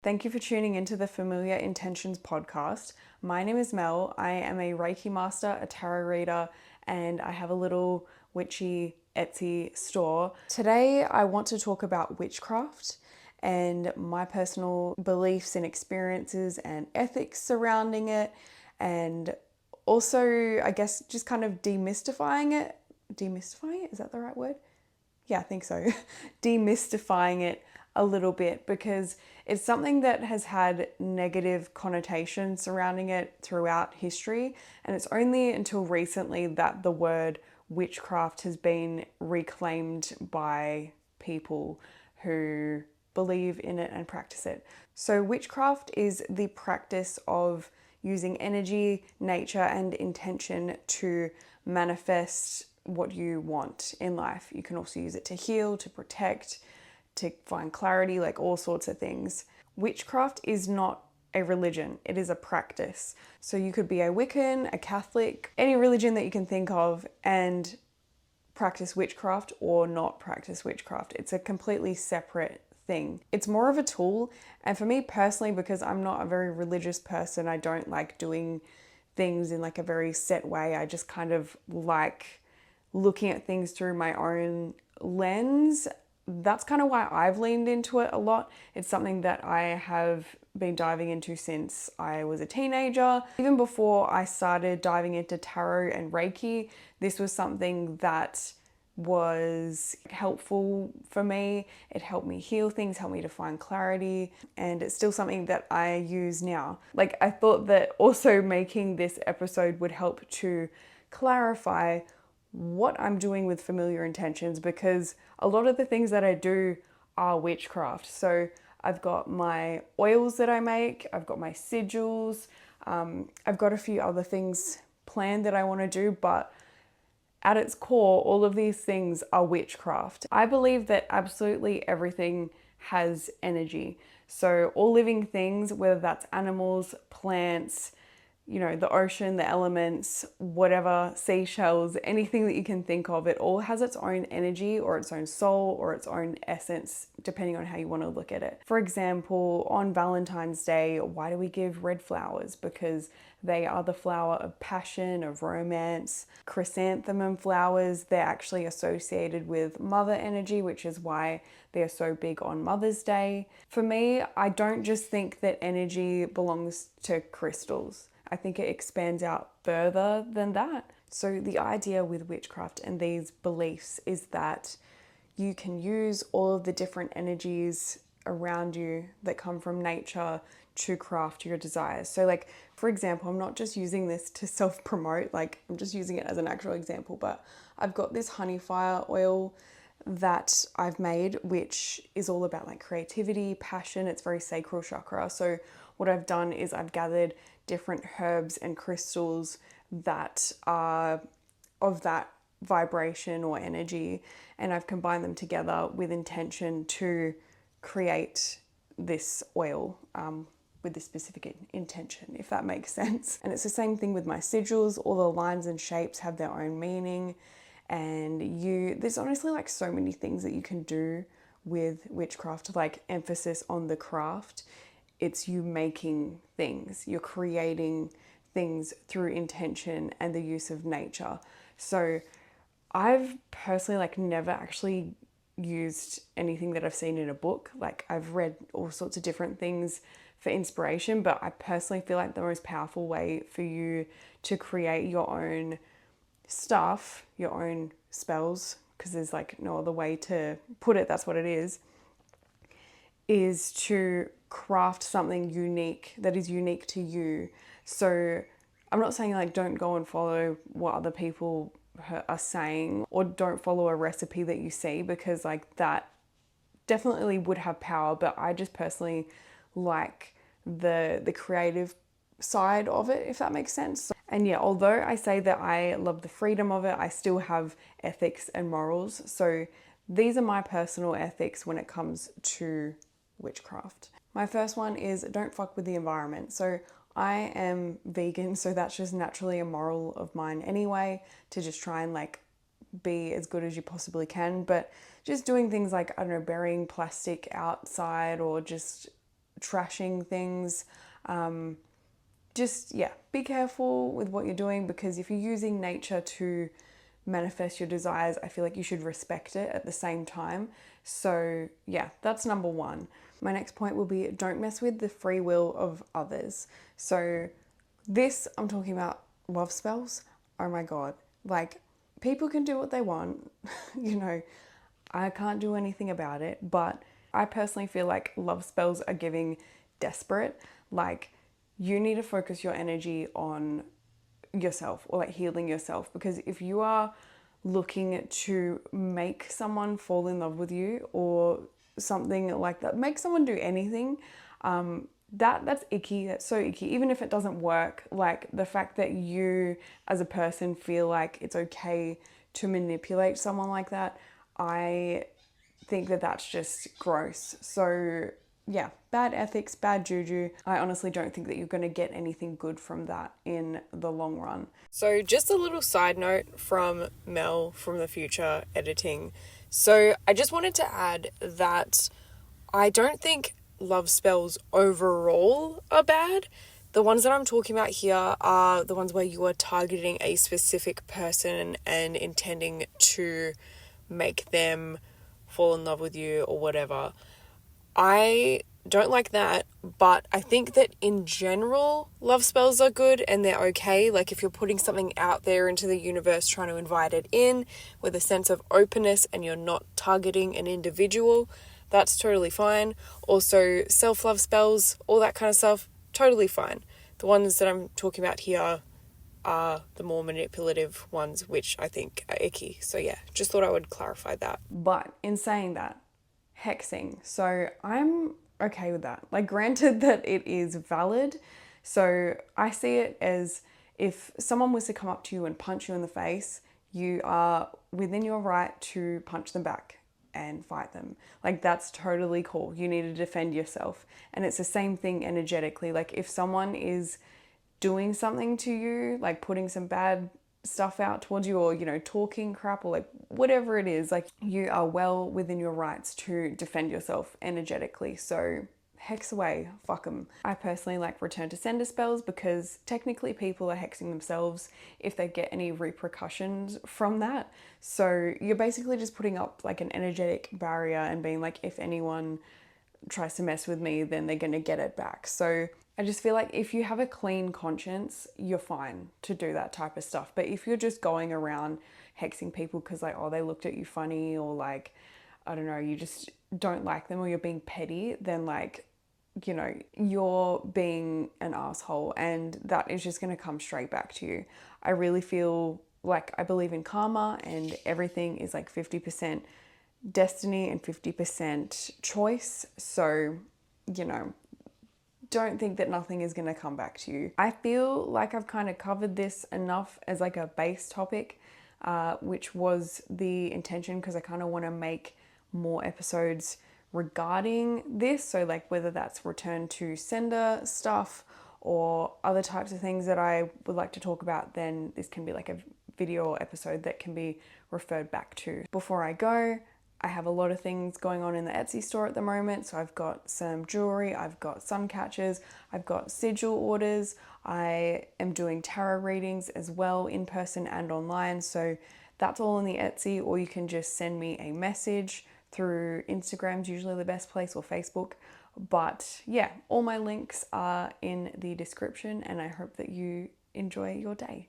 Thank you for tuning into the Familiar Intentions podcast. My name is Mel. I am a Reiki master, a tarot reader, and I have a little witchy Etsy store. Today, I want to talk about witchcraft and my personal beliefs and experiences and ethics surrounding it, and also, I guess, just kind of demystifying it. Demystifying it? Is that the right word? Yeah, I think so. Demystifying it a little bit, because it's something that has had negative connotations surrounding it throughout history, and it's only until recently that the word witchcraft has been reclaimed by people who believe in it and practice it. So witchcraft is the practice of using energy, nature, and intention to manifest what you want in life. You can also use it to heal, to protect, to find clarity, like all sorts of things. Witchcraft is not a religion, it is a practice. So you could be a Wiccan, a Catholic, any religion that you can think of, and practice witchcraft or not practice witchcraft. It's a completely separate thing. It's more of a tool, and for me personally, because I'm not a very religious person, I don't like doing things in like a very set way. I just kind of like looking at things through my own lens. That's kind of why I've leaned into it a lot. It's something that I have been diving into since I was a teenager. Even before I started diving into tarot and Reiki, this was something that was helpful for me. It helped me heal things, helped me to find clarity, and it's still something that I use now. Like, I thought that also making this episode would help to clarify what I'm doing with Familiar Intentions, because a lot of the things that I do are witchcraft. So I've got my oils that I make, I've got my sigils, I've got a few other things planned that I want to do, but at its core, all of these things are witchcraft. I believe that absolutely everything has energy. So all living things, whether that's animals, plants, you know, the ocean, the elements, whatever, seashells, anything that you can think of, it all has its own energy or its own soul or its own essence, depending on how you want to look at it. For example, on Valentine's Day, why do we give red flowers? Because they are the flower of passion, of romance. Chrysanthemum flowers, they're actually associated with mother energy, which is why they're so big on Mother's Day. For me, I don't just think that energy belongs to crystals. I think it expands out further than that. So the idea with witchcraft and these beliefs is that you can use all of the different energies around you that come from nature to craft your desires. So like, for example, I'm not just using this to self-promote, like I'm just using it as an actual example, but I've got this honey fire oil that I've made, which is all about like creativity, passion. It's very sacral chakra. So what I've done is I've gathered different herbs and crystals that are of that vibration or energy, and I've combined them together with intention to create this oil with this specific intention, if that makes sense. And it's the same thing with my sigils. All the lines and shapes have their own meaning, and there's honestly like so many things that you can do with witchcraft, like emphasis on the craft. It's you making things, you're creating things through intention and the use of nature. So I've personally like never actually used anything that I've seen in a book. Like I've read all sorts of different things for inspiration, but I personally feel like the most powerful way for you to create your own stuff, your own spells, because there's like no other way to put it, that's what it is to craft something unique that is unique to you. So I'm not saying like don't go and follow what other people are saying, or don't follow a recipe that you see, because like that definitely would have power, but I just personally like the creative side of it, if that makes sense. And yeah, although I say that I love the freedom of it, I still have ethics and morals. So these are my personal ethics when it comes to witchcraft. My first one is don't fuck with the environment. So I am vegan, so that's just naturally a moral of mine anyway, to just try and like be as good as you possibly can. But just doing things like, I don't know, burying plastic outside, or just trashing things. Just, yeah, be careful with what you're doing, because if you're using nature to manifest your desires, I feel like you should respect it at the same time. So yeah, that's number one. My next point will be, don't mess with the free will of others. So this, I'm talking about love spells. Oh my God. Like, people can do what they want. You know, I can't do anything about it, but I personally feel like love spells are giving desperate. Like, you need to focus your energy on yourself, or like healing yourself, because if you are looking to make someone fall in love with you or something like that, make someone do anything, that's icky. That's so icky. Even if it doesn't work, like the fact that you as a person feel like it's okay to manipulate someone like that, I think that that's just gross. So yeah, bad ethics, bad juju. I honestly don't think that you're going to get anything good from that in the long run. So just a little side note from Mel from the future editing. So I just wanted to add that I don't think love spells overall are bad. The ones that I'm talking about here are the ones where you are targeting a specific person and intending to make them fall in love with you or whatever. I don't like that, but I think that in general, love spells are good and they're okay. Like, if you're putting something out there into the universe, trying to invite it in with a sense of openness and you're not targeting an individual, that's totally fine. Also, self-love spells, all that kind of stuff, totally fine. The ones that I'm talking about here are the more manipulative ones, which I think are icky. So yeah, just thought I would clarify that. But in saying that, hexing. So I'm okay with that. Like, granted that it is valid. So I see it as, if someone was to come up to you and punch you in the face, you are within your right to punch them back and fight them. Like, that's totally cool. You need to defend yourself. And it's the same thing energetically. Like, if someone is doing something to you, like putting some bad stuff out towards you, or, you know, talking crap, or like whatever it is, like, you are well within your rights to defend yourself energetically. So hex away, fuck them. I personally like return to sender spells, because technically people are hexing themselves if they get any repercussions from that. So you're basically just putting up like an energetic barrier and being like, if anyone tries to mess with me, then they're going to get it back. So I just feel like if you have a clean conscience, you're fine to do that type of stuff. But if you're just going around hexing people because, like, oh, they looked at you funny, or like, I don't know, you just don't like them, or you're being petty, then, like, you know, you're being an asshole, and that is just going to come straight back to you. I really feel like I believe in karma, and everything is like 50% destiny and 50% choice. So, you know, don't think that nothing is going to come back to you. I feel like I've kind of covered this enough as like a base topic, which was the intention, because I kind of want to make more episodes regarding this. So like, whether that's return to sender stuff or other types of things that I would like to talk about, then this can be like a video or episode that can be referred back to. Before I go, I have a lot of things going on in the Etsy store at the moment. So I've got some jewelry, I've got sun catchers, I've got sigil orders. I am doing tarot readings as well, in person and online. So that's all in the Etsy, or you can just send me a message through Instagram's usually the best place, or Facebook. But yeah, all my links are in the description, and I hope that you enjoy your day.